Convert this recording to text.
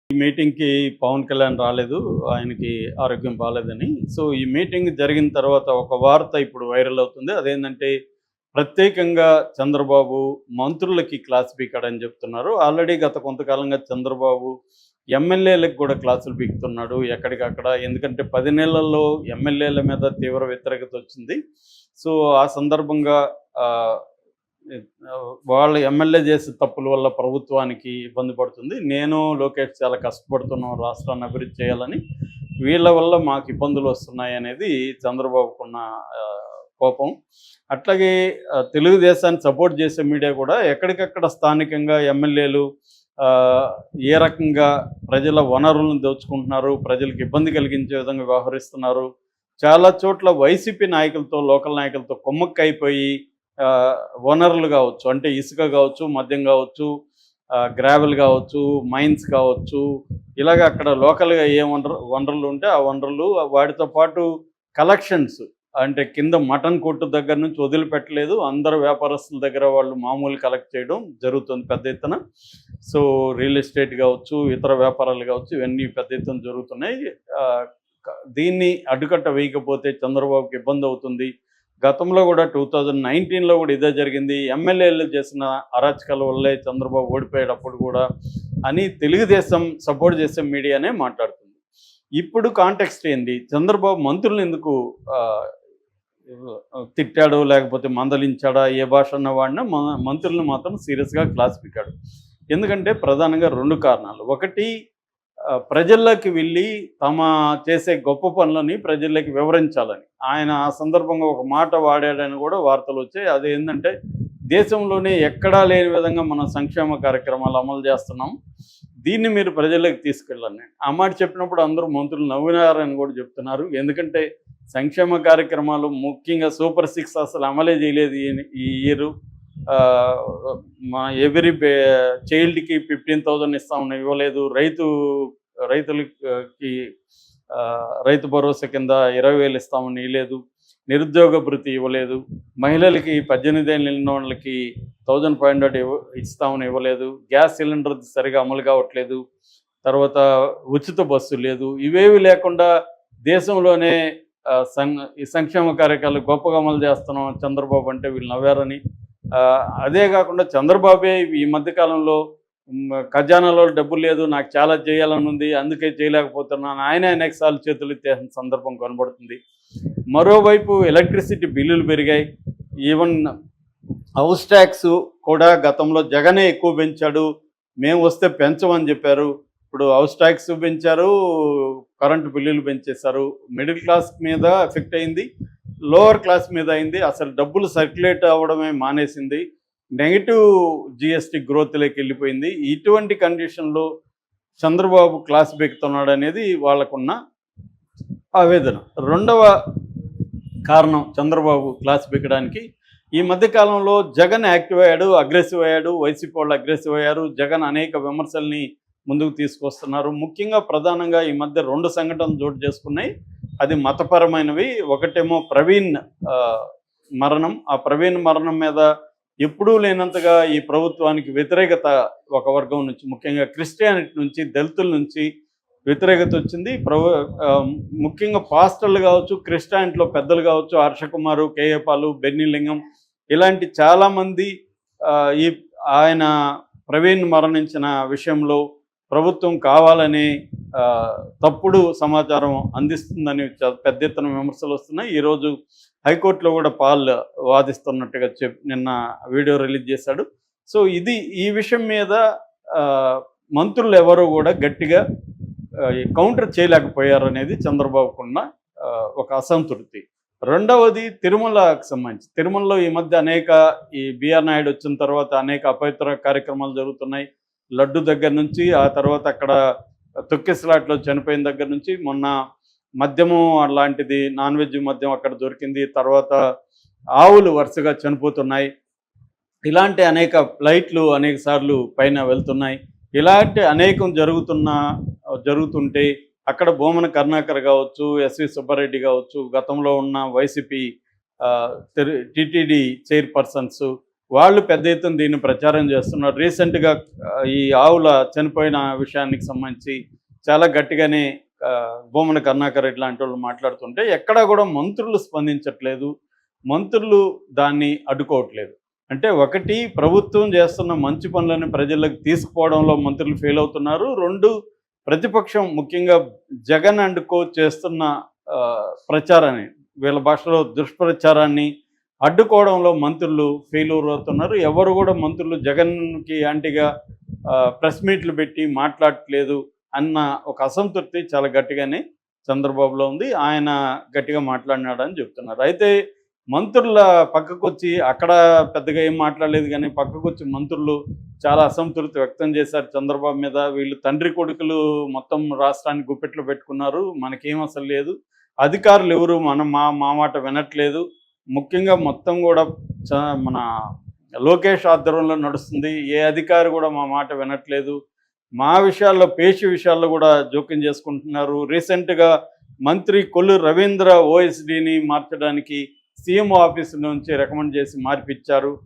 ఈ మీటింగ్‌కి పవన్ కళ్యాణ్ రాలేదు. ఆయనకి ఆరోగ్యం బాలేదని. సో, ఈ మీటింగ్ జరిగిన తర్వాత ఒక వార్త ఇప్పుడు వైరల్ అవుతుంది. అదేంటంటే ప్రత్యేకంగా చంద్రబాబు మంత్రులకి క్లాస్ పీకాడని చెప్తున్నారు. ఆల్రెడీ గత కొంతకాలంగా చంద్రబాబు ఎమ్మెల్యేలకు కూడా క్లాసులు పీకుతున్నాడు ఎక్కడికక్కడ. ఎందుకంటే 10 నెలల్లో ఎమ్మెల్యేల మీద తీవ్ర వ్యతిరేకత వచ్చింది. సో, ఆ సందర్భంగా ఆహ్, వాళ్ళు ఎమ్మెల్యే చేసే తప్పుల వల్ల ప్రభుత్వానికి ఇబ్బంది పడుతుంది. నేను, లోకేష్ చాలా కష్టపడుతున్నాం రాష్ట్రాన్ని అభివృద్ధి చేయాలని. వీళ్ళ వల్ల మాకు ఇబ్బందులు వస్తున్నాయనేది చంద్రబాబుకున్న కోపం. అట్లాగే తెలుగుదేశాన్ని సపోర్ట్ చేసే మీడియా కూడా ఎక్కడికక్కడ స్థానికంగా ఎమ్మెల్యేలు ఏ రకంగా ప్రజల వనరులను దోచుకుంటున్నారు, ప్రజలకు ఇబ్బంది కలిగించే విధంగా వ్యవహరిస్తున్నారు. చాలా చోట్ల వైసీపీ నాయకులతో, లోకల్ నాయకులతో కుమ్మక్కైపోయి వనరులు కావచ్చు, అంటే ఇసుక కావచ్చు, మద్యం కావచ్చు, గ్రావెల్ కావచ్చు, మైన్స్ కావచ్చు, ఇలాగ అక్కడ లోకల్గా ఏ వనరులు ఉంటే ఆ వనరులు, వాటితో పాటు కలెక్షన్స్, అంటే కింద మటన్ కొట్టు దగ్గర నుంచి వదిలిపెట్టలేదు. అందరు వ్యాపారస్తుల దగ్గర వాళ్ళు మామూలు కలెక్ట్ చేయడం జరుగుతుంది పెద్ద ఎత్తున. సో, రియల్ ఎస్టేట్ కావచ్చు, ఇతర వ్యాపారాలు కావచ్చు, ఇవన్నీ పెద్ద ఎత్తున జరుగుతున్నాయి. దీన్ని అడ్డుకట్ట వేయకపోతే చంద్రబాబుకి ఇబ్బంది అవుతుంది. గతంలో కూడా 2019లో కూడా ఇదే జరిగింది. ఎమ్మెల్యేలు చేసిన అరాచకాల వల్లే చంద్రబాబు ఓడిపోయేటప్పుడు కూడా అని తెలుగుదేశం సపోర్ట్ చేసే మీడియానే మాట్లాడుతుంది. ఇప్పుడు కాంటెక్స్ట్ ఏంది? చంద్రబాబు మంత్రులను ఎందుకు తిట్టాడు, లేకపోతే మందలించాడా, ఏ భాష అన్న వాడినా మంత్రులను మాత్రం సీరియస్గా క్లాస్ పీకాడు. ఎందుకంటే ప్రధానంగా 2 కారణాలు. ఒకటి, ప్రజల్లోకి వెళ్ళి తమ చేసే గొప్ప పనులని ప్రజల్లోకి వివరించాలని. ఆయన ఆ సందర్భంగా ఒక మాట వాడాడని కూడా వార్తలు వచ్చాయి. అదేంటంటే దేశంలోనే ఎక్కడా లేని విధంగా మనం సంక్షేమ కార్యక్రమాలు అమలు చేస్తున్నాం, దీన్ని మీరు ప్రజల్లోకి తీసుకెళ్ళాలని. ఆ మాట చెప్పినప్పుడు అందరూ మంత్రులు నవ్వినారని కూడా చెప్తున్నారు. ఎందుకంటే సంక్షేమ కార్యక్రమాలు, ముఖ్యంగా సూపర్ 6 అసలు అమలే చేయలేదు ఈ ఇయరు. మా ఎవ్రీ చైల్డ్కి 15,000 ఇస్తామని ఇవ్వలేదు. రైతులకి రైతు భరోసా కింద 20,000 ఇస్తామని ఇవ్వలేదు. నిరుద్యోగ భృతి ఇవ్వలేదు. మహిళలకి 18 ఏళ్ళు నిండిన వాళ్ళకి 1,500 ఇస్తామని ఇవ్వలేదు. గ్యాస్ సిలిండర్ సరిగా అమలు కావట్లేదు. తర్వాత ఉచిత బస్సు లేదు. ఇవేవి లేకుండా దేశంలోనే ఈ సంక్షేమ కార్యక్రమాలు గొప్పగా అమలు చేస్తున్నాం చంద్రబాబు అంటే వీళ్ళు నవ్వారని. అదే కాకుండా చంద్రబాబే ఈ మధ్యకాలంలో ఖజానాలో డబ్బులు లేదు, నాకు చాలా చేయాలని ఉంది, అందుకే చేయలేకపోతున్నాను, ఆయన అనేకసార్లు చేతులు ఎత్తేసిన సందర్భం కనబడుతుంది. మరోవైపు ఎలక్ట్రిసిటీ బిల్లులు పెరిగాయి. ఈవెన్ హౌస్ ట్యాక్స్ కూడా గతంలో జగనే ఎక్కువ పెంచాడు, మేము వస్తే పెంచమని చెప్పారు. ఇప్పుడు హౌస్ ట్యాక్స్ పెంచారు, కరెంటు బిల్లులు పెంచేశారు. మిడిల్ క్లాస్ మీద ఎఫెక్ట్ అయింది, లోవర్ క్లాస్ మీద అయింది. అసలు డబ్బులు సర్క్యులేట్ అవ్వడమే మానేసింది. నెగిటివ్ జిఎస్టీ గ్రోత్లోకి వెళ్ళిపోయింది. ఇటువంటి కండిషన్లో చంద్రబాబు క్లాస్ బెక్కుతున్నాడు అనేది వాళ్ళకున్న ఆవేదన. రెండవ కారణం చంద్రబాబు క్లాస్ బెక్కడానికి, ఈ మధ్యకాలంలో జగన్ యాక్టివ్ అయ్యాడు, అగ్రెసివ్ అయ్యాడు, వైసీపీ వాళ్ళు అగ్రెసివ్ అయ్యారు. జగన్ అనేక విమర్శల్ని ముందుకు తీసుకొస్తున్నారు. ముఖ్యంగా ప్రధానంగా ఈ మధ్య 2 సంఘటనలు చోటు చేసుకున్నాయి. అది మతపరమైనవి. ఒకటేమో ప్రవీణ్ మరణం. ఆ ప్రవీణ్ మరణం మీద ఎప్పుడూ లేనంతగా ఈ ప్రభుత్వానికి వ్యతిరేకత ఒక వర్గం నుంచి, ముఖ్యంగా క్రిస్టియానిటీ నుంచి, దళితుల నుంచి వ్యతిరేకత వచ్చింది. ముఖ్యంగా పాస్టర్లు కావచ్చు, క్రిస్టియానిటీలో పెద్దలు కావచ్చు, హర్షకుమారు, కేఏ పాలు, బెన్నీలింగం, ఇలాంటి చాలామంది ఆయన ప్రవీణ్ మరణించిన విషయంలో ప్రభుత్వం కావాలని తప్పుడు సమాచారం అందిస్తుందని పెద్ద ఎత్తున విమర్శలు వస్తున్నాయి. ఈరోజు హైకోర్టులో కూడా పాల్ వాదిస్తున్నట్టుగా నిన్న వీడియో రిలీజ్ చేశాడు. సో ఈ విషయం మీద మంత్రులు ఎవరూ కూడా గట్టిగా కౌంటర్ చేయలేకపోయారనేది చంద్రబాబుకున్న ఒక అసంతృప్తి. రెండవది తిరుమలకు సంబంధించి. తిరుమలలో ఈ మధ్య ఈ బిఆర్ నాయుడు వచ్చిన తర్వాత అనేక అపవిత్ర కార్యక్రమాలు జరుగుతున్నాయి. లడ్డు దగ్గర నుంచి, ఆ తర్వాత అక్కడ తొక్కిసలాట్లో చనిపోయిన దగ్గర నుంచి, మొన్న మద్యము అలాంటిది నాన్ వెజ్ మద్యం అక్కడ దొరికింది. తర్వాత ఆవులు వరుసగా చనిపోతున్నాయి. ఇలాంటి అనేక ఫ్లైట్లు అనేక సార్లు పైన వెళ్తున్నాయి. ఇలాంటి అనేకం జరుగుతుంటే అక్కడ భూమన కరుణాకర్ కావచ్చు, ఎస్వి సుబ్బారెడ్డి కావచ్చు, గతంలో ఉన్న వైసీపీ టీటీడీ చైర్పర్సన్స్, వాళ్ళు పెద్ద ఎత్తున దీన్ని ప్రచారం చేస్తున్నారు. రీసెంట్‌గా ఈ ఆవుల చనిపోయిన విషయానికి సంబంధించి చాలా గట్టిగానే భూమన కరుణాకర్ రెడ్డి లాంటోళ్ళు మాట్లాడుతుంటే ఎక్కడా కూడా మంత్రులు స్పందించట్లేదు. మంత్రులు దాన్ని అడ్డుకోవట్లేదు. అంటే ఒకటి, ప్రభుత్వం చేస్తున్న మంచి పనులను ప్రజల్లోకి తీసుకుపోవడంలో మంత్రులు ఫెయిల్ అవుతున్నారు. 2, ప్రతిపక్షం ముఖ్యంగా జగన్ అండ్ కో చేస్తున్న ప్రచారాన్ని, వీళ్ళ భాషలో దుష్ప్రచారాన్ని అడ్డుకోవడంలో మంత్రులు ఫెయిల్యూర్ అవుతున్నారు. ఎవరు కూడా మంత్రులు జగన్‌కి యాంటీగా ప్రెస్ మీట్లు పెట్టి మాట్లాడట్లేదు అన్న ఒక అసంతృప్తి చాలా గట్టిగానే చంద్రబాబులో ఉంది. ఆయన గట్టిగా మాట్లాడినాడని చెప్తున్నారు. అయితే మంత్రుల పక్కకొచ్చి అక్కడ పెద్దగా ఏం మాట్లాడలేదు కానీ పక్కకొచ్చి మంత్రులు చాలా అసంతృప్తి వ్యక్తం చేశారు చంద్రబాబు మీద. వీళ్ళు తండ్రి కొడుకులు మొత్తం రాష్ట్రాన్ని గుప్పెట్లో పెట్టుకున్నారు, మనకేం అసలు లేదు, అధికారులు ఎవరు మా మా మాట వినట్లేదు, ముఖ్యంగా మొత్తం కూడా మన లోకేష్ ఆధ్వర్యంలో నడుస్తుంది, ఏ అధికారి కూడా మా మాట వినట్లేదు, మా విషయాల్లో పేషి విషయాల్లో కూడా జోక్యం చేసుకుంటున్నారు. రీసెంట్గా మంత్రి కొల్లు రవీంద్ర ఓఎస్డీని మార్చడానికి సీఎం ఆఫీసు నుంచి రికమెండ్ చేసి మార్పిచ్చారు.